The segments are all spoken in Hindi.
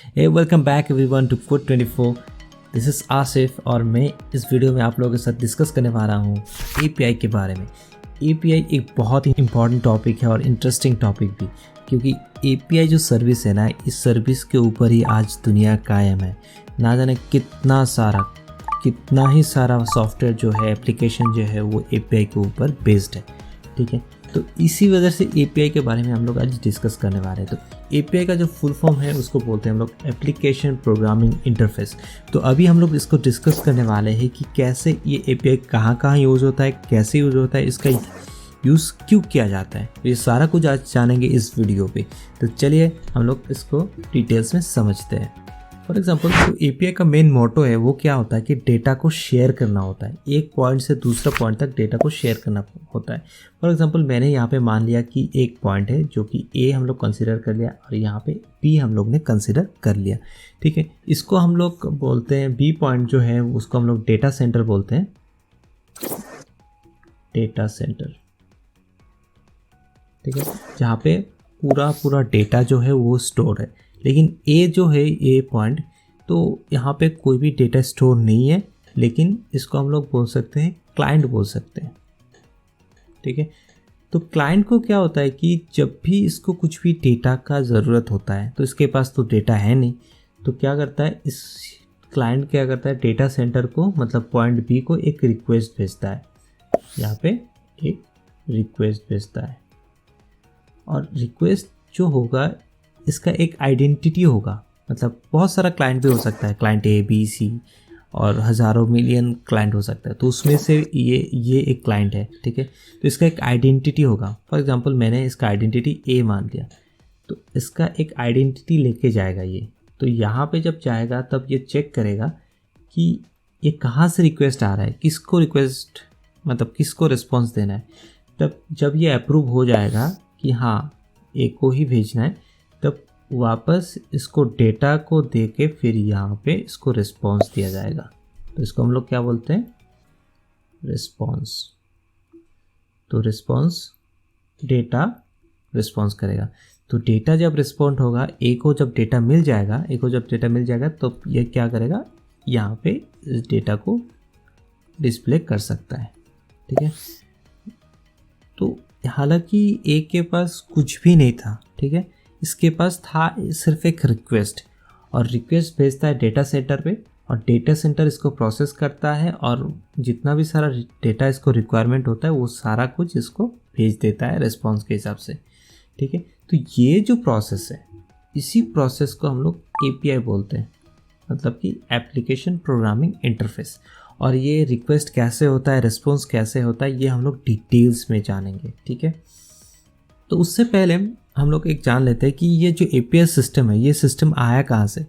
Hey welcome back everyone to food 24। This is Asif और मैं इस वीडियो में आप लोगों के साथ डिस्कस करने वाला हूँ एपीआई के बारे में। एपीआई एक बहुत ही इम्पॉर्टेंट टॉपिक है और इंटरेस्टिंग टॉपिक भी, क्योंकि एपीआई जो सर्विस है ना, इस सर्विस के ऊपर ही आज दुनिया कायम है। ना जाने कितना ही सारा सॉफ्टवेयर जो है, एप्लीकेशन जो है, वो एपीआई के ऊपर बेस्ड है। ठीक है, तो इसी वजह से एपीआई के बारे में हम लोग आज डिस्कस करने वाले हैं। तो एपीआई का जो फुल फॉर्म है उसको बोलते हैं हम लोग एप्लीकेशन प्रोग्रामिंग इंटरफेस। तो अभी हम लोग इसको डिस्कस करने वाले हैं कि कैसे ये एपीआई कहाँ यूज़ होता है, कैसे यूज़ होता है, इसका यूज़ क्यों किया जाता है। ये सारा कुछ आज जानेंगे इस वीडियो पे। तो चलिए हम लोग इसको डिटेल्स में समझते हैं। फॉर एग्जाम्पल, जो एपीआई का मेन मोटो है वो क्या होता है कि डेटा को शेयर करना होता है। एक पॉइंट से दूसरा पॉइंट तक डेटा को शेयर करना होता है। फॉर एग्जाम्पल, मैंने यहाँ पे मान लिया कि एक पॉइंट है जो कि ए हम लोग कंसिडर कर लिया और यहाँ पे बी हम लोग ने कंसिडर कर लिया। ठीक है, इसको हम लोग बोलते हैं बी पॉइंट जो है उसको हम लोग डेटा सेंटर बोलते हैं। डेटा सेंटर, ठीक है, जहाँ पे पूरा डेटा जो है वो स्टोर है। लेकिन ए जो है, ए पॉइंट, तो यहाँ पे कोई भी डेटा स्टोर नहीं है, लेकिन इसको हम लोग बोल सकते हैं क्लाइंट बोल सकते हैं। ठीक है, तो क्लाइंट को क्या होता है कि जब भी इसको कुछ भी डेटा का ज़रूरत होता है, तो इसके पास तो डेटा है नहीं, तो क्या करता है, इस क्लाइंट क्या करता है, डेटा सेंटर को मतलब पॉइंट बी को एक रिक्वेस्ट भेजता है। यहाँ पे एक रिक्वेस्ट भेजता है और रिक्वेस्ट जो होगा इसका एक आइडेंटिटी होगा। मतलब बहुत सारा क्लाइंट भी हो सकता है, क्लाइंट ए बी सी और हज़ारों मिलियन क्लाइंट हो सकता है। तो उसमें से ये एक क्लाइंट है। ठीक है, तो इसका एक आइडेंटिटी होगा। फॉर एग्जांपल, मैंने इसका आइडेंटिटी ए मान लिया, तो इसका एक आइडेंटिटी लेके जाएगा ये। तो यहाँ पे जब जाएगा तब ये चेक करेगा कि ये कहाँ से रिक्वेस्ट आ रहा है, किसको रिक्वेस्ट मतलब किसको रिस्पॉन्स देना है। तब जब ये अप्रूव हो जाएगा कि हाँ ए को ही भेजना है, तब वापस इसको डेटा को दे के फिर यहाँ पे इसको रिस्पॉन्स दिया जाएगा। तो इसको हम लोग क्या बोलते हैं, रिस्पॉन्स। तो रिस्पॉन्स, डेटा रिस्पॉन्स करेगा। तो डेटा जब रिस्पॉन्ड होगा, ए को जब डेटा मिल जाएगा तो ये क्या करेगा, यहाँ पे इस डेटा को डिस्प्ले कर सकता है। ठीक है, तो हालांकि ए के पास कुछ भी नहीं था, ठीक है, इसके पास था सिर्फ एक रिक्वेस्ट, और रिक्वेस्ट भेजता है डेटा सेंटर पे, और डेटा सेंटर इसको प्रोसेस करता है और जितना भी सारा डेटा इसको रिक्वायरमेंट होता है वो सारा कुछ इसको भेज देता है रिस्पॉन्स के हिसाब से। ठीक है, तो ये जो प्रोसेस है, इसी प्रोसेस को हम लोग एपीआई बोलते हैं, मतलब कि एप्लीकेशन प्रोग्रामिंग इंटरफेस। और ये रिक्वेस्ट कैसे होता है, रिस्पॉन्स कैसे होता है, ये हम लोग डिटेल्स में जानेंगे। ठीक है, तो उससे पहले हम लोग एक जान लेते हैं कि ये जो एपीआई सिस्टम है, ये सिस्टम आया कहाँ से।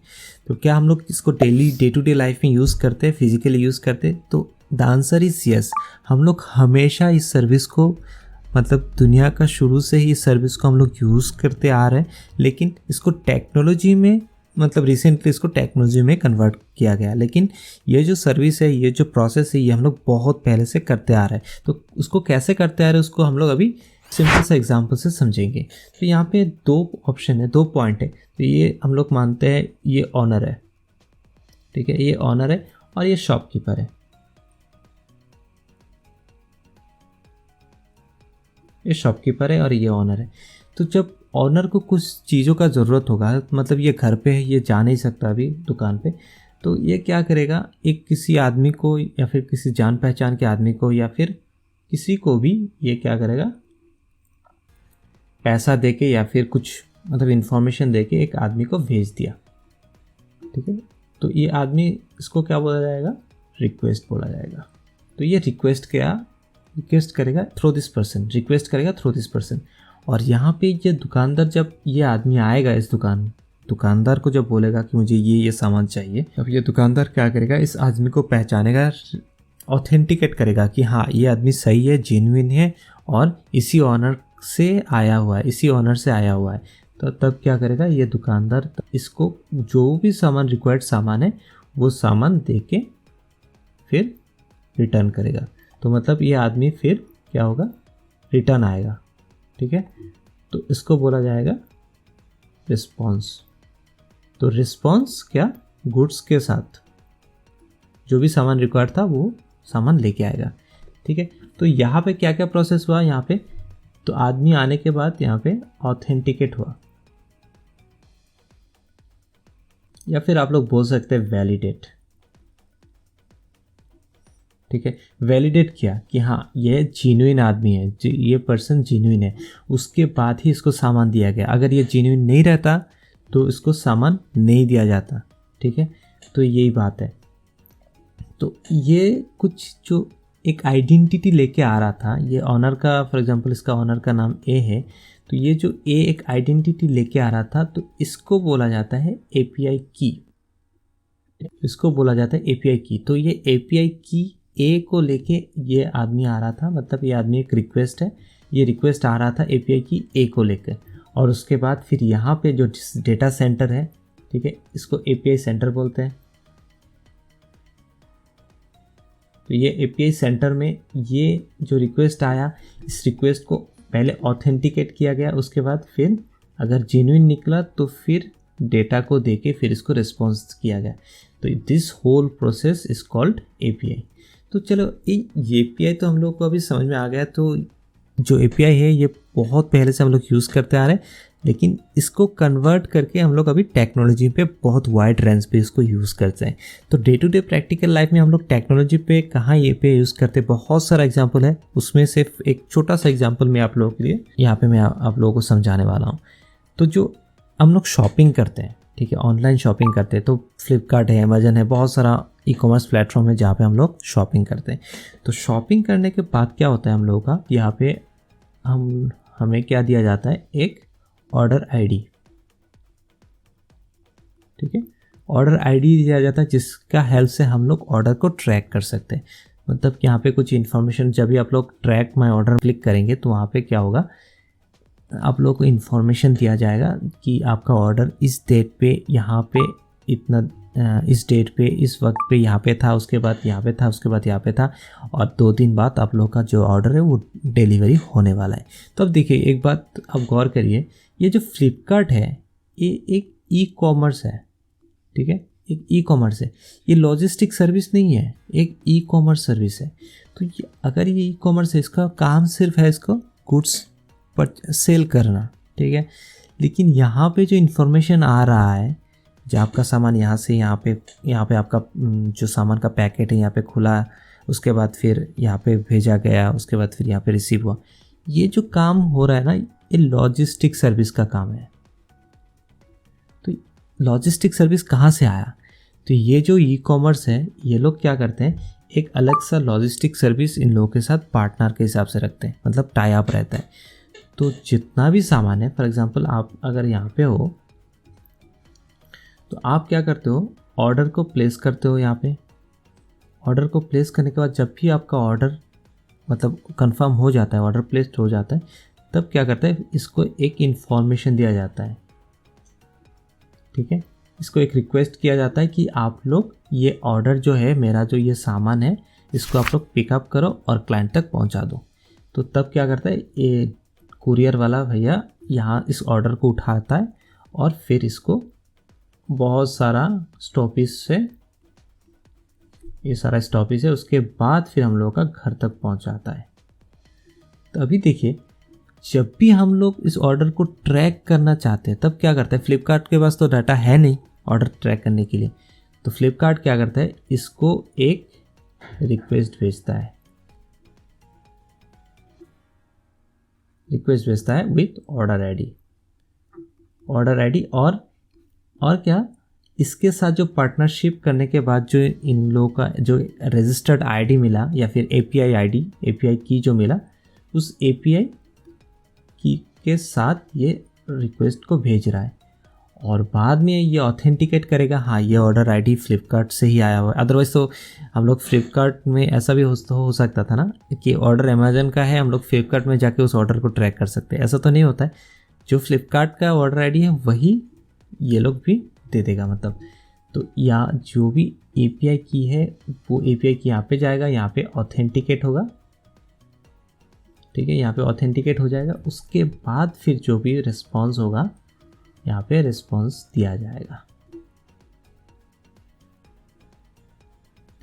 तो क्या हम लोग इसको डे टू डे लाइफ में यूज़ करते हैं, फिजिकली यूज़ करते हैं? तो द आंसर इज यस। हम लोग हमेशा इस सर्विस को, मतलब दुनिया का शुरू से ही इस सर्विस को हम लोग यूज़ करते आ रहे हैं, लेकिन इसको टेक्नोलॉजी में, मतलब रिसेंटली इसको टेक्नोलॉजी में कन्वर्ट किया गया। लेकिन ये जो सर्विस है, ये जो प्रोसेस है, ये हम लोग बहुत पहले से करते आ रहे हैं। तो उसको कैसे करते आ रहे हैं उसको हम लोग अभी सिंपल सा एग्जांपल से समझेंगे। तो यहाँ पे दो ऑप्शन है, दो पॉइंट है। तो ये हम लोग मानते हैं ये ऑनर है, ठीक है, ये ऑनर है और ये शॉपकीपर है। ये शॉपकीपर है और ये ऑनर है। तो जब ऑनर को कुछ चीज़ों का ज़रूरत होगा, मतलब ये घर पे है, ये जा नहीं सकता अभी दुकान पे, तो ये क्या करेगा, एक किसी आदमी को या फिर किसी जान पहचान के आदमी को या फिर किसी को भी ये क्या करेगा, पैसा देके या फिर कुछ मतलब इन्फॉर्मेशन देके एक आदमी को भेज दिया। ठीक है, तो ये आदमी, इसको क्या बोला जाएगा, रिक्वेस्ट बोला जाएगा। तो ये रिक्वेस्ट करेगा थ्रू दिस पर्सन, और यहाँ पे ये दुकानदार, जब ये आदमी आएगा इस दुकानदार को जब बोलेगा कि मुझे ये सामान चाहिए, तब ये दुकानदार क्या करेगा, इस आदमी को पहचानेगा, ऑथेंटिकेट करेगा कि हाँ ये आदमी सही है, जेन्युइन है और इसी ऑनर से आया हुआ है। तो तब क्या करेगा, ये दुकानदार इसको जो भी सामान, रिक्वायर्ड सामान है, वो सामान दे के फिर रिटर्न करेगा। तो मतलब ये आदमी फिर क्या होगा, रिटर्न आएगा। ठीक है, तो इसको बोला जाएगा रिस्पॉन्स। तो रिस्पॉन्स क्या, गुड्स के साथ जो भी सामान रिक्वायर्ड था वो सामान लेके आएगा। ठीक है, तो यहाँ पे क्या क्या प्रोसेस हुआ यहाँ पे, तो आदमी आने के बाद यहाँ पे ऑथेंटिकेट हुआ, या फिर आप लोग बोल सकते हैं वैलिडेट। ठीक है, वैलिडेट किया कि हाँ ये जेन्युइन आदमी है, ये पर्सन जेन्युइन है, उसके बाद ही इसको सामान दिया गया। अगर ये जेन्युइन नहीं रहता तो इसको सामान नहीं दिया जाता। ठीक है, तो यही बात है। तो ये कुछ जो एक आइडेंटिटी लेके आ रहा था, ये ऑनर का, फॉर एग्जांपल इसका ऑनर का नाम ए है, तो ये जो ए एक आइडेंटिटी लेके आ रहा था, तो इसको बोला जाता है एपीआई की, इसको बोला जाता है एपीआई की। तो ये एपीआई की ए को लेके ये आदमी आ रहा था, मतलब ये आदमी एक रिक्वेस्ट है, ये रिक्वेस्ट आ रहा था एपीआई की ए को लेकर, और उसके बाद फिर यहाँ पे जो डेटा सेंटर है, ठीक है, इसको एपीआई सेंटर बोलते हैं। तो ये एपीआई सेंटर में ये जो रिक्वेस्ट आया, इस रिक्वेस्ट को पहले ऑथेंटिकेट किया गया, उसके बाद फिर अगर जेन्युइन निकला तो फिर डेटा को देके फिर इसको रिस्पॉन्स किया गया। तो this whole process is called API. तो चलो ये एपीआई तो हम लोग को अभी समझ में आ गया। तो जो एपीआई है ये बहुत पहले से हम लोग यूज़ करते आ रहे हैं, लेकिन इसको कन्वर्ट करके हम लोग अभी टेक्नोलॉजी पे बहुत वाइड रेंज पे इसको यूज़ करते हैं। तो day to day practical life में हम लोग टेक्नोलॉजी पे कहाँ ये पे यूज़ करते हैं, बहुत सारा एग्जांपल है। उसमें सिर्फ एक छोटा सा एग्जांपल मैं आप लोगों के लिए यहाँ पे मैं आप लोगों को समझाने वाला हूँ। तो जो हम लोग शॉपिंग करते हैं, ठीक है, ऑनलाइन शॉपिंग करते हैं, तो फ्लिपकार्ट है, अमेजन है, बहुत सारा ई कॉमर्स प्लेटफॉर्म है जहाँ पे हम लोग शॉपिंग करते हैं। तो शॉपिंग करने के बाद क्या होता है हम लोगों का, यहाँ पे हमें क्या दिया जाता है, एक ऑर्डर आईडी। ठीक है, ऑर्डर आईडी दिया जाता है जिसका हेल्प से हम लोग ऑर्डर को ट्रैक कर सकते हैं। मतलब कि यहाँ पे कुछ इन्फॉर्मेशन, जब भी आप लोग ट्रैक माई ऑर्डर क्लिक करेंगे तो वहाँ पे क्या होगा, आप लोग को इन्फॉर्मेशन दिया जाएगा कि आपका ऑर्डर इस डेट पे यहाँ पे इतना, इस डेट पे इस वक्त पे यहाँ पे था, उसके बाद यहाँ पे था, उसके बाद यहाँ पे था, और 2 दिन बाद आप लोग का जो ऑर्डर है वो डिलीवरी होने वाला है। तो अब देखिए एक बात आप गौर करिए, ये जो फ्लिपकार्ट है ये एक ई कॉमर्स है। ठीक है, एक ई कॉमर्स है, ये लॉजिस्टिक सर्विस नहीं है, एक ई कॉमर्स सर्विस है। तो अगर ये ई कॉमर्स है, इसका काम सिर्फ है इसको गुड्स पर सेल करना। ठीक है, लेकिन यहाँ पे जो इन्फॉर्मेशन आ रहा है, जब आपका सामान यहाँ से यहाँ पे आपका जो सामान का पैकेट है यहाँ पे खुला, उसके बाद फिर यहाँ पे भेजा गया, उसके बाद फिर यहाँ पे रिसीव हुआ, ये जो काम हो रहा है ना, ये लॉजिस्टिक सर्विस का काम है। तो लॉजिस्टिक सर्विस कहाँ से आया, तो ये जो ई कॉमर्स है, ये लोग क्या करते हैं, एक अलग सा लॉजिस्टिक सर्विस इन लोगों के साथ पार्टनर के हिसाब से रखते हैं, मतलब टाई अप रहता है। तो जितना भी सामान है, फॉर एग्जांपल आप अगर यहाँ पे हो तो आप क्या करते हो, ऑर्डर को प्लेस करते हो। यहाँ पे ऑर्डर को प्लेस करने के बाद जब भी आपका ऑर्डर मतलब कंफर्म हो जाता है, ऑर्डर प्लेस्ड हो जाता है, तब क्या करता है, इसको एक इन्फॉर्मेशन दिया जाता है। ठीक है, इसको एक रिक्वेस्ट किया जाता है कि आप लोग ये ऑर्डर जो है, मेरा जो ये सामान है, इसको आप लोग पिकअप करो और क्लाइंट तक पहुंचा दो। तो तब क्या करता है, ये कुरियर वाला भैया यहाँ इस ऑर्डर को उठाता है और फिर इसको बहुत सारा स्टॉपेज से, ये सारा स्टॉपेज है, उसके बाद फिर हम लोग का घर तक पहुंचाता है। तो अभी देखिए, जब भी हम लोग इस ऑर्डर को ट्रैक करना चाहते हैं, तब क्या करता है, फ्लिपकार्ट के पास तो डाटा है नहीं ऑर्डर ट्रैक करने के लिए, तो फ्लिपकार्ट क्या करता है, इसको एक रिक्वेस्ट भेजता है, विथ ऑर्डर आईडी। और क्या, इसके साथ जो पार्टनरशिप करने के बाद जो इन लोगों का जो रजिस्टर्ड आईडी मिला, या फिर एपीआई की जो मिला, उस एपीआई की के साथ ये रिक्वेस्ट को भेज रहा है, और बाद में ये ऑथेंटिकेट करेगा, हाँ ये ऑर्डर आईडी फ्लिपकार्ट से ही आया हुआ है। अदरवाइज़ तो हम लोग फ्लिपकार्ट में ऐसा भी हो सकता था ना कि ऑर्डर अमेजन का है, हम लोग फ्लिपकार्ट में जाके उस ऑर्डर को ट्रैक कर सकते हैं। ऐसा तो नहीं होता है, जो फ्लिपकार्ट का ऑर्डर आईडी है वही ये लोग भी दे देगा। मतलब तो या जो भी एपीआई की है वो एपीआई की यहाँ पे जाएगा, यहाँ पे ऑथेंटिकेट होगा। ठीक है, यहाँ पे ऑथेंटिकेट हो जाएगा, उसके बाद फिर जो भी रिस्पॉन्स होगा यहाँ पे रिस्पॉन्स दिया जाएगा।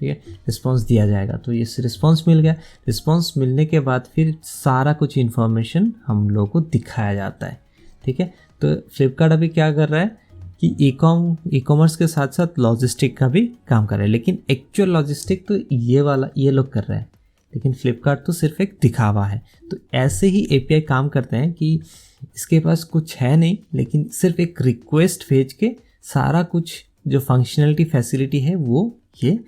ठीक है, रिस्पॉन्स दिया जाएगा। तो ये रिस्पॉन्स मिल गया, रिस्पॉन्स मिलने के बाद फिर सारा कुछ इन्फॉर्मेशन हम लोग को दिखाया जाता है, ठीक है। तो फ्लिपकार्ट अभी क्या कर रहा है कि ई कॉमर्स के साथ साथ लॉजिस्टिक का भी काम कर रहा है, लेकिन एक्चुअल लॉजिस्टिक तो ये लोग कर रहे हैं, लेकिन फ्लिपकार्ट तो सिर्फ एक दिखावा है। तो ऐसे ही एपीआई काम करते हैं कि इसके पास कुछ है नहीं, लेकिन सिर्फ एक रिक्वेस्ट भेज के सारा कुछ जो फंक्शनलिटी फैसिलिटी है वो ये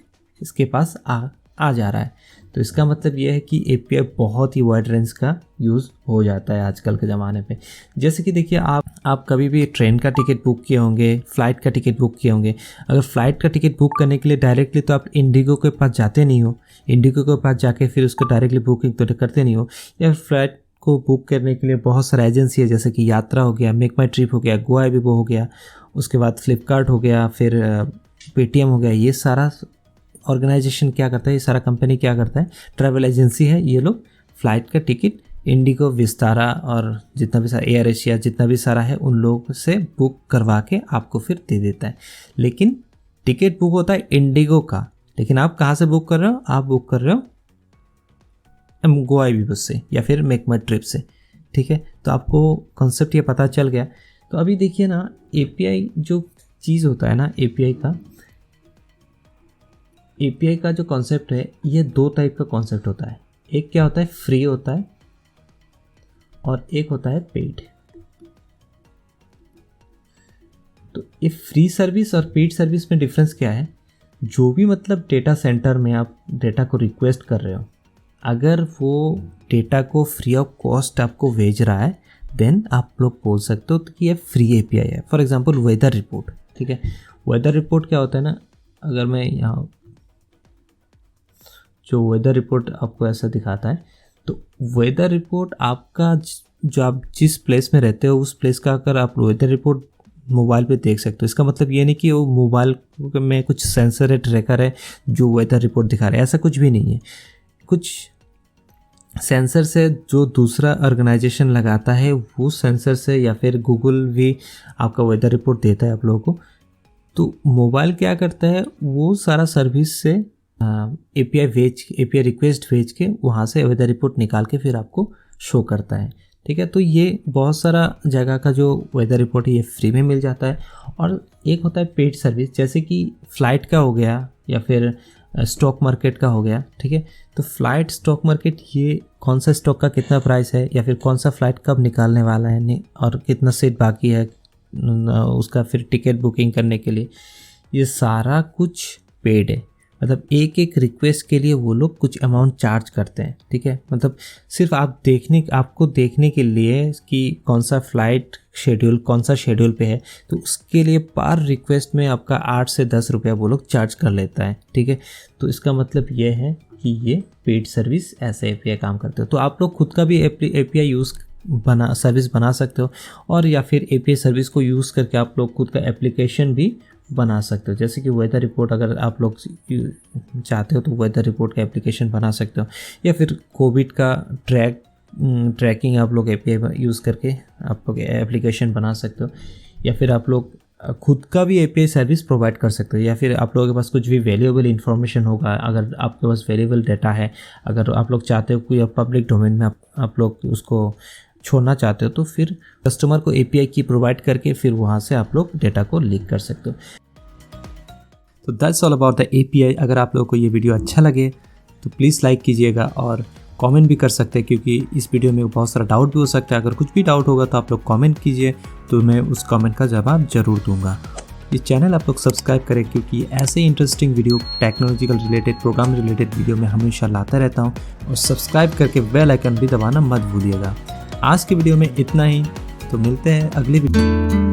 इसके पास आ जा रहा है। तो इसका मतलब ये है कि एपीआई बहुत ही वाइड रेंज का यूज़ हो जाता है आजकल के ज़माने पे। जैसे कि देखिए आप कभी भी ट्रेन का टिकट बुक किए होंगे, फ़्लाइट का टिकट बुक किए होंगे। अगर फ़्लाइट का टिकट बुक करने के लिए डायरेक्टली तो आप इंडिगो के पास जाते नहीं हो, इंडिगो के पास जाके फिर उसको डायरेक्टली बुकिंग तो करते नहीं हो। या फ्लाइट को बुक करने के लिए बहुत सारा एजेंसी है, जैसे कि यात्रा हो गया, मेक माई ट्रिप हो गया, गोवा एविबो हो गया, उसके बाद फ्लिपकार्ट हो गया, फिर पेटीएम हो गया। ये सारा ऑर्गेनाइजेशन क्या करता है, ये सारा कंपनी क्या करता है, ट्रैवल एजेंसी है। ये लोग फ़्लाइट का टिकट इंडिगो, विस्तारा और जितना भी सारा एयर एशिया जितना भी सारा है उन लोगों से बुक करवा के आपको फिर दे देता है। लेकिन टिकट बुक होता है इंडिगो का, लेकिन आप कहाँ से बुक कर रहे हो, आप बुक कर रहे हो गोवा एविबो से या फिर मेक माई ट्रिप से, ठीक है। तो आपको कॉन्सेप्ट ये पता चल गया। तो अभी देखिए ना, एपीआई जो चीज़ होता है ना, एपीआई का जो कॉन्सेप्ट है ये दो टाइप का कॉन्सेप्ट होता है। एक क्या होता है, फ्री होता है, और एक होता है पेड। तो ये फ्री सर्विस और पेड सर्विस में डिफरेंस क्या है, जो भी मतलब डेटा सेंटर में आप डेटा को रिक्वेस्ट कर रहे हो, अगर वो डेटा को फ्री ऑफ कॉस्ट आपको भेज रहा है, देन आप लोग बोल सकते हो कि ये फ्री एपीआई है। फॉर एग्जांपल वेदर रिपोर्ट, ठीक है। वेदर रिपोर्ट क्या होता है ना, अगर मैं यहाँ जो वेदर रिपोर्ट आपको ऐसा दिखाता है, तो वेदर रिपोर्ट आपका जो आप जिस प्लेस में रहते हो उस प्लेस का अगर आप वेदर रिपोर्ट मोबाइल पे देख सकते हो। इसका मतलब ये नहीं कि वो मोबाइल में कुछ सेंसर है, ट्रैकर है जो वेदर रिपोर्ट दिखा रहा है, ऐसा कुछ भी नहीं है। कुछ सेंसर से जो दूसरा ऑर्गेनाइजेशन लगाता है वो सेंसर से, या फिर गूगल भी आपका वेदर रिपोर्ट देता है आप लोगों को। तो मोबाइल क्या करता है, वो सारा सर्विस से एपीआई रिक्वेस्ट भेज के वहाँ से वेदर रिपोर्ट निकाल के फिर आपको शो करता है, ठीक है। तो ये बहुत सारा जगह का जो वेदर रिपोर्ट है ये फ्री में मिल जाता है। और एक होता है पेड सर्विस, जैसे कि फ़्लाइट का हो गया या फिर स्टॉक मार्केट का हो गया, ठीक है। तो फ्लाइट, स्टॉक मार्केट, ये कौन सा स्टॉक का कितना प्राइस है, या फिर कौन सा फ़्लाइट कब निकालने वाला है और कितना सीट बाकी है उसका फिर टिकट बुकिंग करने के लिए, ये सारा कुछ पेड है। मतलब एक एक रिक्वेस्ट के लिए वो लोग कुछ अमाउंट चार्ज करते हैं, ठीक है। मतलब सिर्फ आपको देखने के लिए कि कौन सा फ़्लाइट शेड्यूल कौन सा शेड्यूल पे है, तो उसके लिए पर रिक्वेस्ट में आपका 8 से 10 रुपया वो लोग चार्ज कर लेता है, ठीक है। तो इसका मतलब ये है कि ये पेड सर्विस ऐसे एपीआई काम करते हो। तो आप लोग खुद का भी एपीआई सर्विस बना सकते हो, और या फिर एपीआई सर्विस को यूज़ करके आप लोग खुद का एप्लीकेशन भी बना सकते हो। जैसे कि वेदर रिपोर्ट अगर आप लोग चाहते हो तो वेदर रिपोर्ट का एप्लीकेशन बना सकते हो, या फिर कोविड का ट्रैकिंग आप लोग एपीआई यूज़ करके आप लोग एप्लीकेशन बना सकते हो, या फिर आप लोग खुद का भी एपीआई सर्विस प्रोवाइड कर सकते हो। या फिर आप लोगों के पास कुछ भी वैल्यूएबल इन्फॉर्मेशन होगा, अगर आपके पास वैल्यूएबल डाटा है, अगर आप लोग चाहते हो कोई पब्लिक डोमेन में आप लोग उसको छोड़ना चाहते हो, तो फिर कस्टमर को एपीआई की प्रोवाइड करके फिर वहाँ से आप लोग डेटा को लीक कर सकते हो। तो that's all about the API. अगर आप लोगों को ये वीडियो अच्छा लगे तो प्लीज़ लाइक कीजिएगा और कमेंट भी कर सकते हैं, क्योंकि इस वीडियो में बहुत सारा डाउट भी हो सकता है। अगर कुछ भी डाउट होगा तो आप लोग कमेंट कीजिए, तो मैं उस कमेंट का जवाब ज़रूर दूंगा। इस चैनल आप लोग सब्सक्राइब करें, क्योंकि ऐसे interesting video, technological related, program related video मैं हमेशा लाता रहता हूँ। और सब्सक्राइब करके बेल आइकन भी दबाना मत भूलिएगा। आज की वीडियो में इतना ही, तो मिलते हैं अगली वीडियो।